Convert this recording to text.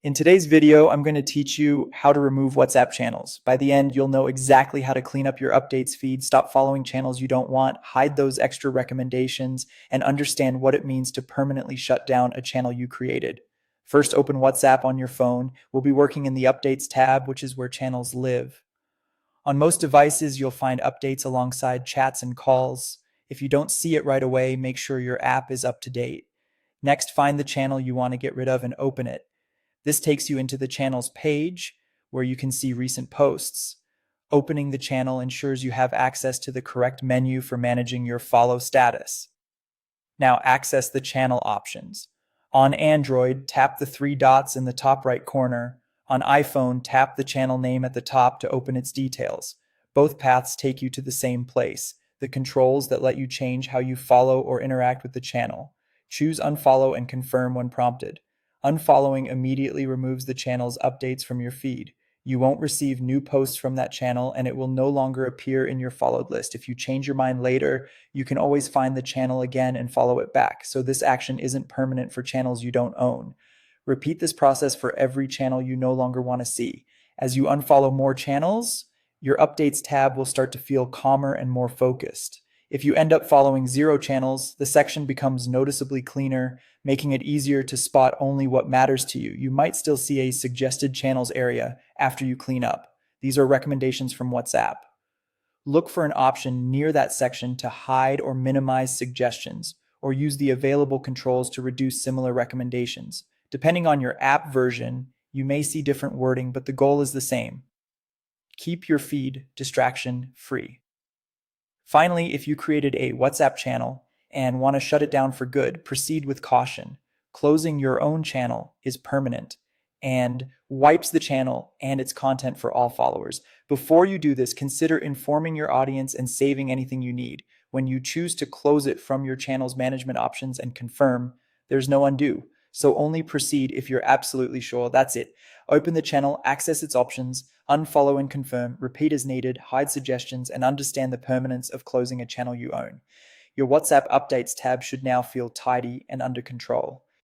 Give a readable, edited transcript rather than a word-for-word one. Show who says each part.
Speaker 1: In today's video, I'm going to teach you how to remove WhatsApp channels. By the end, you'll know exactly how to clean up your updates feed, stop following channels you don't want, hide those extra recommendations, and understand what it means to permanently shut down a channel you created. First, open WhatsApp on your phone. We'll be working in the Updates tab, which is where channels live. On most devices, you'll find updates alongside chats and calls. If you don't see it right away, make sure your app is up to date. Next, find the channel you want to get rid of and open it. This takes you into the channel's page where you can see recent posts. Opening the channel ensures you have access to the correct menu for managing your follow status. Now access the channel options. On Android, tap the three dots in the top right corner. On iPhone, tap the channel name at the top to open its details. Both paths take you to the same place, the controls that let you change how you follow or interact with the channel. Choose unfollow and confirm when prompted. Unfollowing immediately removes the channel's updates from your feed. You won't receive new posts from that channel, and it will no longer appear in your followed list. If you change your mind later, you can always find the channel again and follow it back. So this action isn't permanent for channels you don't own. Repeat this process for every channel you no longer want to see. As you unfollow more channels, your updates tab will start to feel calmer and more focused. If you end up following 0 channels, the section becomes noticeably cleaner, making it easier to spot only what matters to you. You might still see a suggested channels area after you clean up. These are recommendations from WhatsApp. Look for an option near that section to hide or minimize suggestions, or use the available controls to reduce similar recommendations. Depending on your app version, you may see different wording, but the goal is the same. Keep your feed distraction free. Finally, if you created a WhatsApp channel and want to shut it down for good, proceed with caution. Closing your own channel is permanent and wipes the channel and its content for all followers. Before you do this, consider informing your audience and saving anything you need. When you choose to close it from your channel's management options and confirm, there's no undo. So only proceed if you're absolutely sure. That's it. Open the channel, access its options, unfollow and confirm, repeat as needed, hide suggestions, and understand the permanence of closing a channel you own. Your WhatsApp updates tab should now feel tidy and under control.